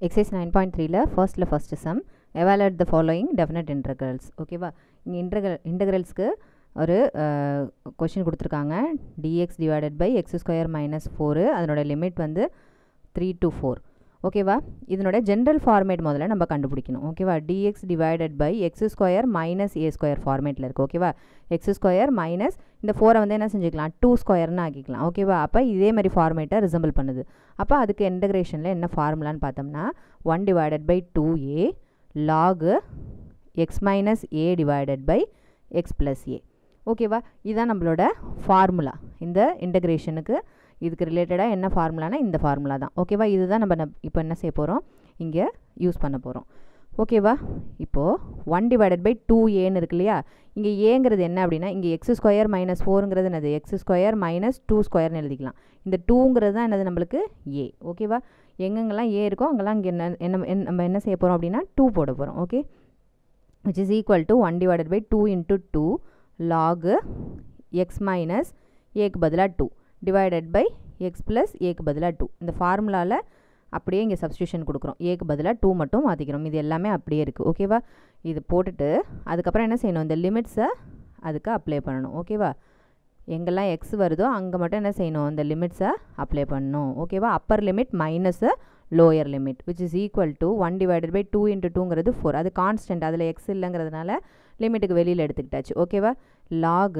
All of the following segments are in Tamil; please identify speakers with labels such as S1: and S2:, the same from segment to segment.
S1: Exercise 9.3 first sum evaluate the following definite integrals. ஓகேவா இங்கே integralsக்கு ஒரு question கொடுத்துருக்காங்க dx divided by x square minus 4 அதனோட லிமிட் வந்து 3 to 4. ஓகேவா இதனோட ஜென்ரல் ஃபார்மேட் முதல்ல நம்ம கண்டுபிடிக்கணும். ஓகேவா dx divided by x square minus a square ஃபார்மேட்டில் இருக்குது. ஓகேவா x square minus இந்த 4 வந்து என்ன செஞ்சுக்கலாம் 2 ஸ்கொயர்னு ஆக்கிக்கலாம். ஓகேவா அப்போ இதே மாதிரி ஃபார்மேட்டை ரிசம்பிள் பண்ணுது. அப்போ அதுக்கு இன்டகிரேஷனில் என்ன ஃபார்முலான்னு பார்த்தோம்னா 1 divided by 2a log x minus a divided by x plus a. ஓகேவா இதுதான் நம்மளோட ஃபார்முலா. இந்த இன்டகிரேஷனுக்கு இதுக்கு ரிலேட்டடாக என்ன ஃபார்முலானா இந்த ஃபார்முலா தான். ஓகேவா இதுதான் நம்ம இப்போ என்ன செய்ய போகிறோம் இங்கே யூஸ் பண்ண போகிறோம். ஓகேவா இப்போது 1 divided by 2aன்னு இருக்கு இல்லையா, இங்கே ஏங்கிறது என்ன அப்படின்னா இங்கே x ஸ்கொயர் மைனஸ் 4ங்கிறது என்னது x ஸ்கொயர் மைனஸ் 2 ஸ்கொயர்னு எழுதிக்கலாம். இந்த 2ங்கிறது தான் என்னது நம்மளுக்கு a. ஓகேவா எங்கெங்கெல்லாம் a இருக்கோ அங்கெல்லாம் இங்கே நம்ம என்ன செய்ய போகிறோம் அப்படின்னா 2 போட போகிறோம். Okay which is equal to 1 divided by 2 into 2 log x minus aக்கு பதிலாக 2 divided by x plus aக்கு பதிலாக 2. இந்த ஃபார்முலாவில் அப்படியே இங்கே சப்ஸ்டியூஷன் கொடுக்குறோம். ஏக்கு பதிலாக 2 மட்டும் மாற்றிக்கிறோம். இது எல்லாமே அப்படியே இருக்குது. ஓகேவா இது போட்டுட்டு அதுக்கப்புறம் என்ன செய்யணும் இந்த லிமிட்ஸை அதுக்கு அப்ளை பண்ணணும். ஓகேவா எங்கெல்லாம் எக்ஸ் வருதோ அங்கே மட்டும் என்ன செய்யணும் இந்த லிமிட்ஸை அப்ளை பண்ணணும். ஓகேவா upper limit minus lower limit which is equal to 1 divided by 2 into 2ங்கிறது 4. அது கான்ஸ்டன்ட் அதில் எக்ஸ் இல்லைங்கிறதுனால லிமிட்டுக்கு வெளியில் எடுத்துக்கிட்டாச்சு. ஓகேவா லாக்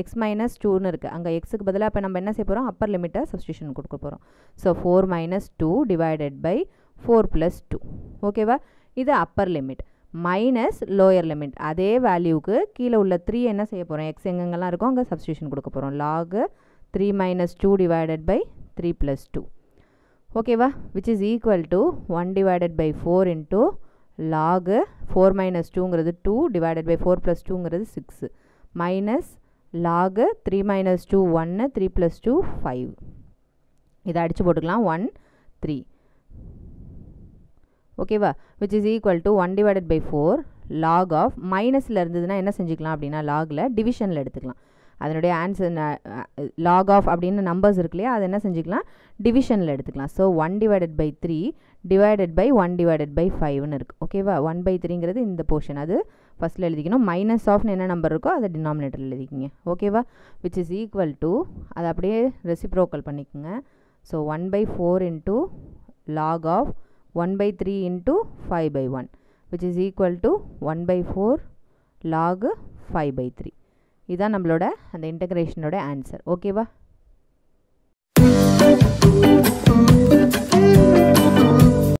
S1: எக்ஸ் மைனஸ் 2ன்னு இருக்குது அங்கே எக்ஸுக்கு பதிலாக இப்போ நம்ம என்ன செய்ய போகிறோம் அப்பர் லிமிட்டை சப்ஸ்டியூஷன் கொடுக்க போகிறோம். So 4 minus 2 divided by 4 plus 2. ஓகேவா இது upper limit minus lower limit அதே வேல்யூவுக்கு கீழே உள்ள 3 என்ன செய்ய போகிறோம் எக்ஸ் எங்கெங்கெல்லாம் இருக்கோ அங்கே சப்ஸ்டியூஷன் கொடுக்க போகிறோம். Log 3 minus 2 divided by 3 plus 2. ஓகேவா which is equal to 1 divided by 4 into log 4 minus 2ங்கிறது 2 divided by 4 plus 2ங்கிறது 6 minus log 3 minus 2 1 3 plus 2 5. இதை அடித்து போட்டுக்கலாம் 1 3. ஓகேவா which is equal to 1 divided by 4 log of மைனஸில் இருந்ததுன்னா என்ன செஞ்சுக்கலாம் அப்படின்னா லாகில் டிவிஷனில் எடுத்துக்கலாம். அதனுடைய ஆன்சர் லாக் ஆஃப் அப்படின்னு நம்பர்ஸ் இருக்கு இல்லையா அது என்ன செஞ்சுக்கலாம் டிவிஷனில் எடுத்துக்கலாம். So 1 divided by 3 divided by 1 divided by 5ன்னு இருக்குது. ஓகேவா 1 by 3ங்கிறது இந்த போர்ஷன் அது ஃபஸ்ட்டில் எழுதிக்கணும். மைனஸ் ஆஃப்னு என்ன நம்பர் இருக்கோ அதை டினாமினேட்டரில் எழுதிக்கிங்க. ஓகேவா which is equal to அதை அப்படியே ரெசிப்ரோக்கல் பண்ணிக்கோங்க. So 1 by 4 into log of 1 by 3 into 5 by 1 which is equal to 1 by 4 log 5 by 3. இதுதான் நம்மளோட அந்த இன்டகிரேஷனோட ஆன்சர். ஓகேவா